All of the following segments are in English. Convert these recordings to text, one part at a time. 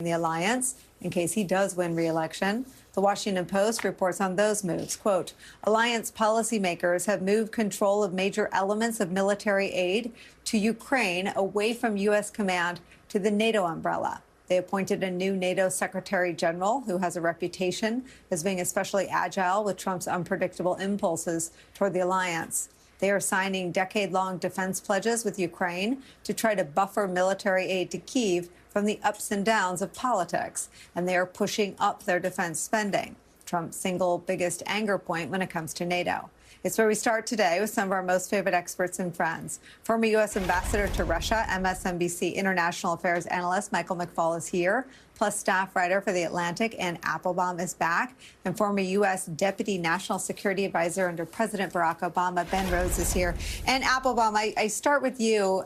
the alliance in case he does win re-election. The Washington Post reports on those moves. Quote, alliance policymakers have moved control of major elements of military aid to Ukraine away from U.S. command to the NATO umbrella. They appointed a new NATO Secretary General who has a reputation as being especially agile with Trump's unpredictable impulses toward the alliance. They are signing decade-long defense pledges with Ukraine to try to buffer military aid to Kyiv from the ups and downs of politics, and they are pushing up their defense spending, Trump's single biggest anger point when it comes to NATO. It's where we start today with some of our most favorite experts and friends. Former U.S. Ambassador to Russia, MSNBC International Affairs analyst Michael McFaul is here, plus staff writer for The Atlantic, Ann Applebaum is back, and former U.S. Deputy National Security Advisor under President Barack Obama, Ben Rhodes, is here. And Applebaum, I start with you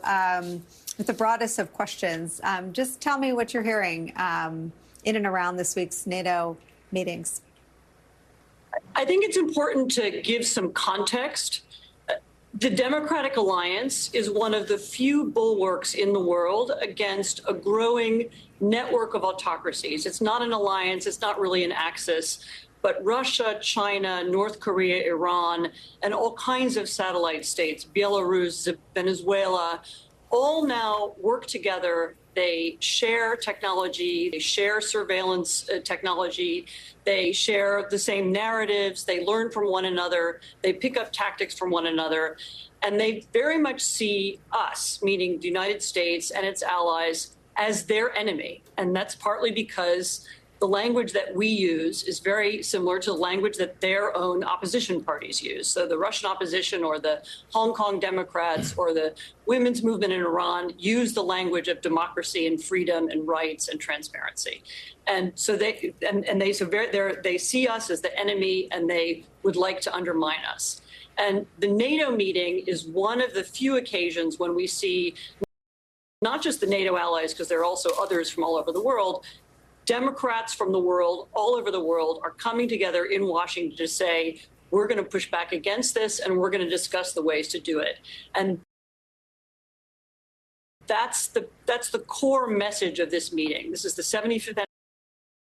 with the broadest of questions. Just tell me what you're hearing in and around this week's NATO meetings. I think it's important to give some context. The Democratic Alliance is one of the few bulwarks in the world against a growing network of autocracies. It's not an alliance. It's not really an axis. But Russia, China, North Korea, Iran, and all kinds of satellite states, Belarus, Venezuela, all now work together. They share technology, they share surveillance technology, they share the same narratives, they learn from one another, they pick up tactics from one another, and they very much see us, meaning the United States and its allies, as their enemy. And that's partly because the language that we use is very similar to the language that their own opposition parties use. So the Russian opposition or the Hong Kong Democrats or the women's movement in Iran use the language of democracy and freedom and rights and transparency. And so they see us as the enemy, and they would like to undermine us. And the NATO meeting is one of the few occasions when we see not just the NATO allies, because there are also others from all over the world, Democrats from the world, all over the world, are coming together in Washington to say, we're going to push back against this, and we're going to discuss the ways to do it. And that's the core message of this meeting. This is the 75th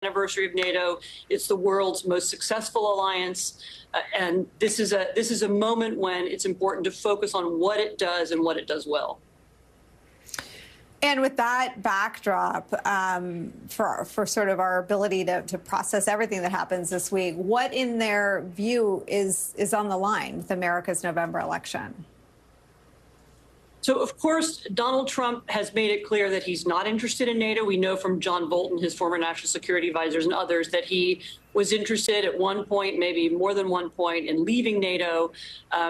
anniversary of NATO. It's the world's most successful alliance. And this is a moment when it's important to focus on what it does and what it does well. And with that backdrop, for sort of our ability to process everything that happens this week, what in their view is on the line with America's November election? So, of course, Donald Trump has made it clear that he's not interested in NATO. We know from John Bolton, his former national security advisors, and others, that he was interested at one point, maybe more than one point, in leaving NATO.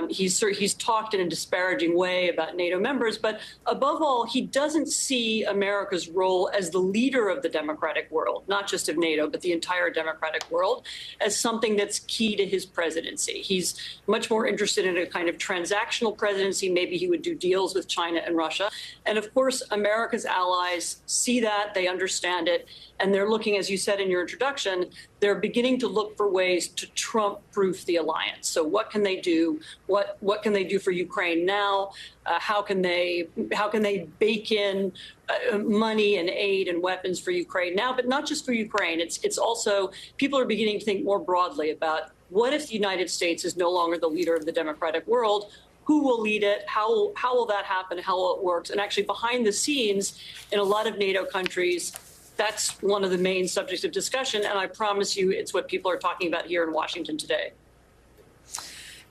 He's talked in a disparaging way about NATO members, but above all, he doesn't see America's role as the leader of the democratic world, not just of NATO, but the entire democratic world, as something that's key to his presidency. He's much more interested in a kind of transactional presidency. Maybe he would do deals with China and Russia. And of course, America's allies see that, they understand it, and they're looking, as you said in your introduction, they're beginning to look for ways to Trump-proof the alliance. So what can they do? What can they do for Ukraine now? How can they bake in money and aid and weapons for Ukraine now? But not just for Ukraine. It's also, people are beginning to think more broadly about what if the United States is no longer the leader of the democratic world? Who will lead it? How will that happen? How will it work? And actually, behind the scenes, in a lot of NATO countries, that's one of the main subjects of discussion, and I promise you it's what people are talking about here in Washington today.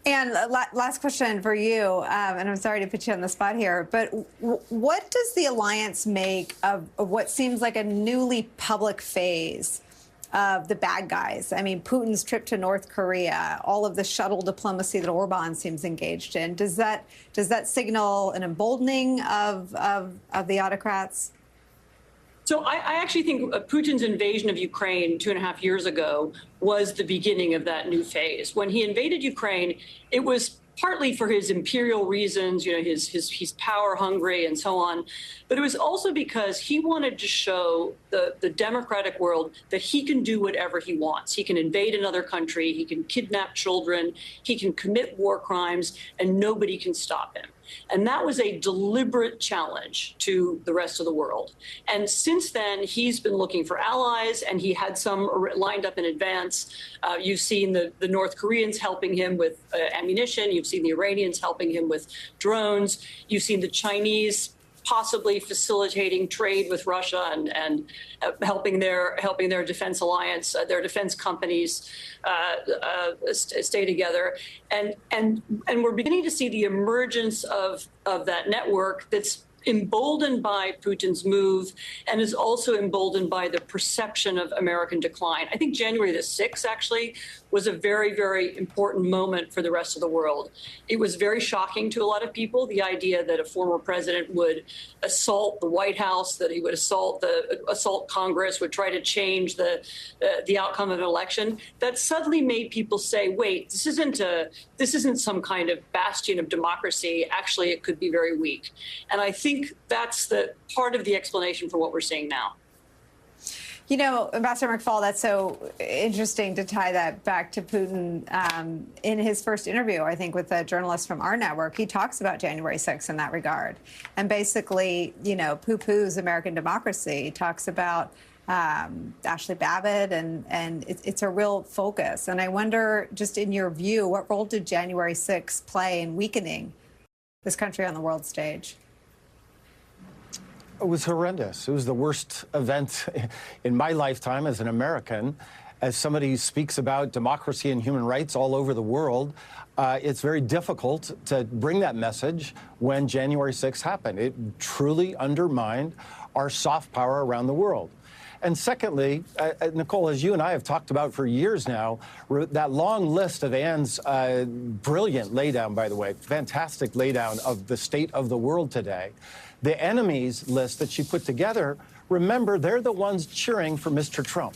And last question for you, and I'm sorry to put you on the spot here, but what does the alliance make of what seems like a newly public phase of the bad guys? I mean, Putin's trip to North Korea, all of the shuttle diplomacy that Orban seems engaged in. Does that signal an emboldening of the autocrats? So I actually think Putin's invasion of Ukraine 2.5 years ago was the beginning of that new phase. When he invaded Ukraine, it was partly for his imperial reasons, you know, he's power hungry and so on. But it was also because he wanted to show the democratic world that he can do whatever he wants. He can invade another country, he can kidnap children, he can commit war crimes, and nobody can stop him. And that was a deliberate challenge to the rest of the world. And since then, he's been looking for allies, and he had some lined up in advance. You've seen the North Koreans helping him with ammunition. You've seen the Iranians helping him with drones. You've seen the Chinese possibly facilitating trade with Russia and helping their defense alliance, their defense companies stay together. And we're beginning to see the emergence of that network that's emboldened by Putin's move and is also emboldened by the perception of American decline. I think January the 6th actually was a very, very important moment for the rest of the world. It was very shocking to a lot of people, the idea that a former president would assault the White House, that he would assault Congress, would try to change the outcome of an election. That suddenly made people say, wait, this isn't some kind of bastion of democracy. Actually, it could be very weak. And I think that's the part of the explanation for what we're seeing now. You know, Ambassador McFall, that's so interesting to tie that back to Putin. In his first interview, I think, with a journalist from our network, he talks about January 6th in that regard. And basically, you know, poo-poos American democracy, talks about Ashley Babbitt, and it's a real focus. And I wonder, just in your view, what role did January 6th play in weakening this country on the world stage? It was horrendous. It was the worst event in my lifetime as an American. As somebody who speaks about democracy and human rights all over the world, it's very difficult to bring that message when January 6th happened. It truly undermined our soft power around the world. And secondly, Nicolle, as you and I have talked about for years now, that long list of Anne's brilliant laydown, by the way, fantastic laydown of the state of the world today, the enemies list that she put together, remember, they're the ones cheering for Mr. Trump.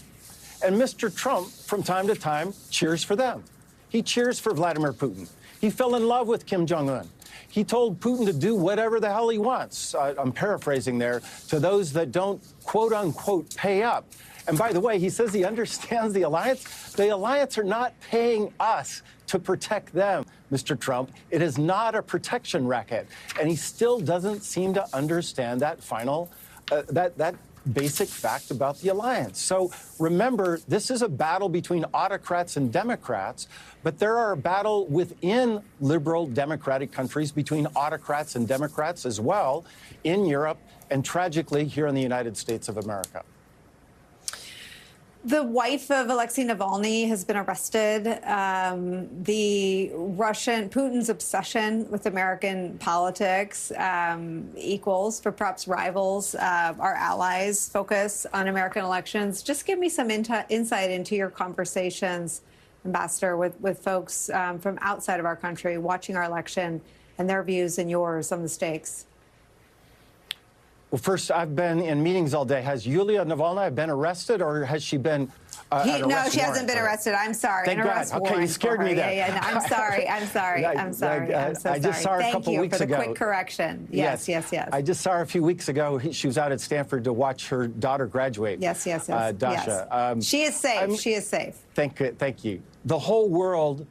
And Mr. Trump, from time to time, cheers for them. He cheers for Vladimir Putin. He fell in love with Kim Jong-un. He told Putin to do whatever the hell he wants. I'm paraphrasing there, to those that don't, quote unquote, pay up. And by the way, he says he understands the alliance. The alliance are not paying us to protect them, Mr. Trump. It is not a protection racket. And he still doesn't seem to understand that final, that basic fact about the alliance. So remember, this is a battle between autocrats and Democrats, but there are a battle within liberal democratic countries between autocrats and Democrats as well in Europe and tragically here in the United States of America. The wife of Alexei Navalny has been arrested. Putin's obsession with American politics equals, for perhaps rivals, our allies' focus on American elections. Just give me some insight into your conversations, Ambassador, with folks from outside of our country watching our election and their views and yours on the stakes. Well, first, I've been in meetings all day. Has Yulia Navalny been arrested, or has she been No, she hasn't been arrested. I'm sorry. Thank God. Okay, you scared me there. Yeah, no, I'm sorry. I'm sorry. I'm sorry. I'm so sorry. I just saw her a couple weeks ago. Thank you for the quick correction. Yes. I just saw her a few weeks ago. She was out at Stanford to watch her daughter graduate. Yes. Dasha. Yes. She is safe. She is safe. Thank you. The whole world,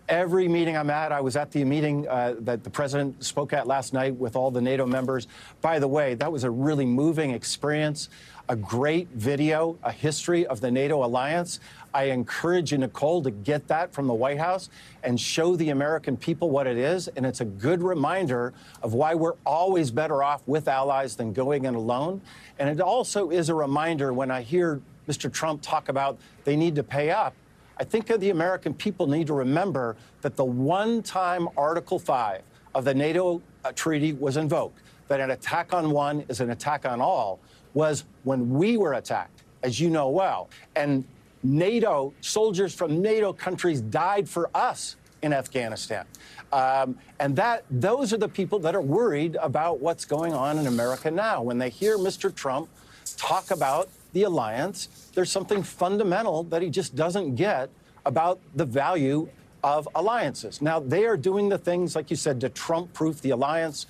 every meeting I'm at, I was at the meeting that the president spoke at last night with all the NATO members. By the way, that was a really moving experience, a great video, a history of the NATO alliance. I encourage you, Nicolle, to get that from the White House and show the American people what it is. And it's a good reminder of why we're always better off with allies than going in alone. And it also is a reminder when I hear Mr. Trump talk about they need to pay up. I think the American people need to remember that the one time Article 5 of the NATO treaty was invoked, that an attack on one is an attack on all, was when we were attacked, as you know well. And NATO, soldiers from NATO countries died for us in Afghanistan. And those are the people that are worried about what's going on in America now. When they hear Mr. Trump talk about the alliance, there's something fundamental that he just doesn't get about the value of alliances. Now, they are doing the things, like you said, to Trump-proof the alliance.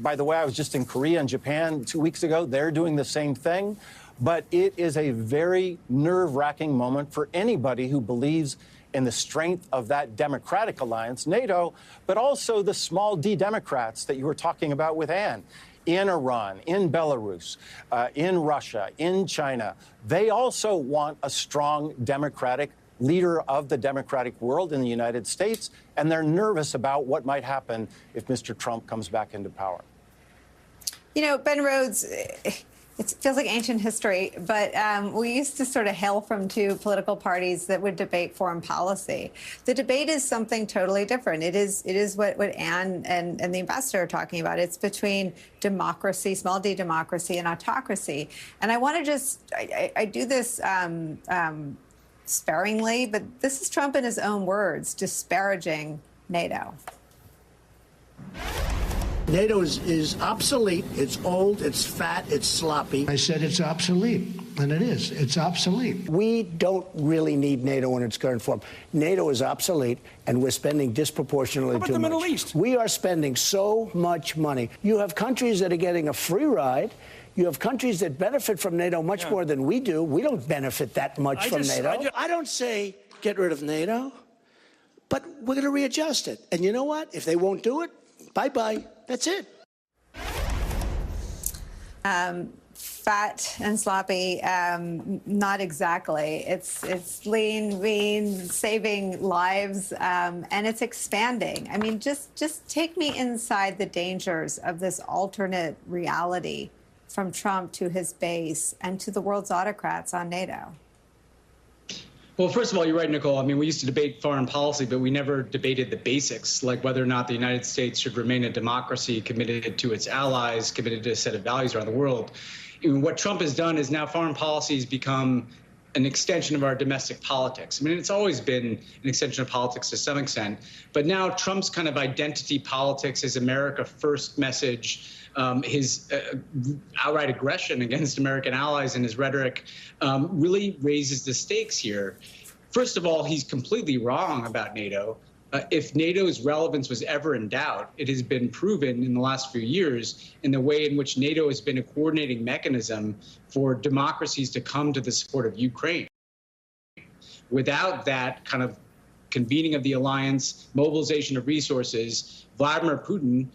By the way, I was just in Korea and Japan 2 weeks ago. They're doing the same thing. But it is a very nerve-wracking moment for anybody who believes in the strength of that democratic alliance, NATO, but also the small d Democrats that you were talking about with Ann in Iran, in Belarus, in Russia, in China. They also want a strong democratic leader of the democratic world in the United States, and they're nervous about what might happen if Mr. Trump comes back into power. You know, Ben Rhodes, it feels like ancient history, but we used to sort of hail from two political parties that would debate foreign policy. The debate is something totally different. It is what Ann and the ambassador are talking about. It's between democracy, small d democracy, and autocracy. And I want to just, I do this sparingly, but this is Trump in his own words, disparaging NATO. NATO is obsolete, it's old, it's fat, it's sloppy. I said it's obsolete, and it is. It's obsolete. We don't really need NATO in its current form. NATO is obsolete, and we're spending disproportionately too much. How about the Middle East? We are spending so much money. You have countries that are getting a free ride. You have countries that benefit from NATO much more than we do. We don't benefit that much from NATO. I don't say get rid of NATO, but we're going to readjust it. And you know what? If they won't do it, bye-bye. That's it. Fat and sloppy, not exactly. It's lean, mean, saving lives, and it's expanding. I mean, just take me inside the dangers of this alternate reality from Trump to his base and to the world's autocrats on NATO. Well, first of all, you're right, Nicolle. I mean, we used to debate foreign policy, but we never debated the basics, like whether or not the United States should remain a democracy committed to its allies, committed to a set of values around the world. I mean, what Trump has done is now foreign policy has become an extension of our domestic politics. I mean, it's always been an extension of politics to some extent, but now Trump's kind of identity politics, his America First message, his outright aggression against American allies and his rhetoric really raises the stakes here. First of all, he's completely wrong about NATO. If NATO's relevance was ever in doubt, it has been proven in the last few years in the way in which NATO has been a coordinating mechanism for democracies to come to the support of Ukraine. Without that kind of convening of the alliance, mobilization of resources, Vladimir Putin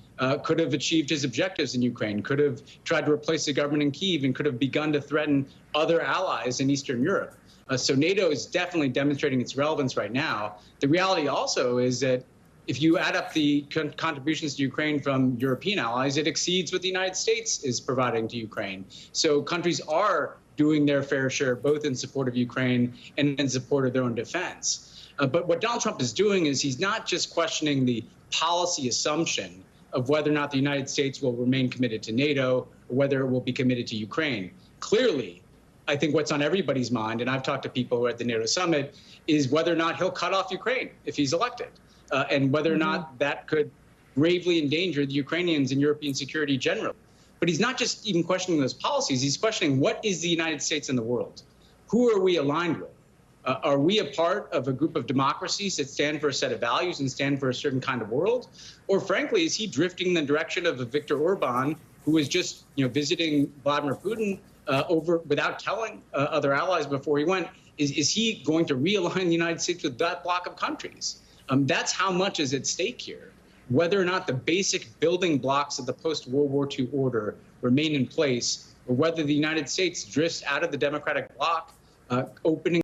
could have achieved his objectives in Ukraine, could have tried to replace the government in Kyiv, and could have begun to threaten other allies in Eastern Europe. So NATO is definitely demonstrating its relevance right now. The reality also is that if you add up the contributions to Ukraine from European allies, it exceeds what the United States is providing to Ukraine. So countries are doing their fair share, both in support of Ukraine and in support of their own defense. But what Donald Trump is doing is he's not just questioning the policy assumption of whether or not the United States will remain committed to NATO or whether it will be committed to Ukraine. Clearly, I think what's on everybody's mind, and I've talked to people who are at the NATO summit, is whether or not he'll cut off Ukraine if he's elected, and whether or not that could gravely endanger the Ukrainians and European security generally. But he's not just even questioning those policies. He's questioning what is the United States in the world? Who are we aligned with? Are we a part of a group of democracies that stand for a set of values and stand for a certain kind of world? Or frankly, is he drifting in the direction of a Viktor Orban who was just visiting Vladimir Putin over without telling other allies before he went? Is he going to realign the United States with that bloc of countries? That's how much is at stake here. Whether or not the basic building blocks of the post-World War II order remain in place, or whether the United States drifts out of the democratic bloc, opening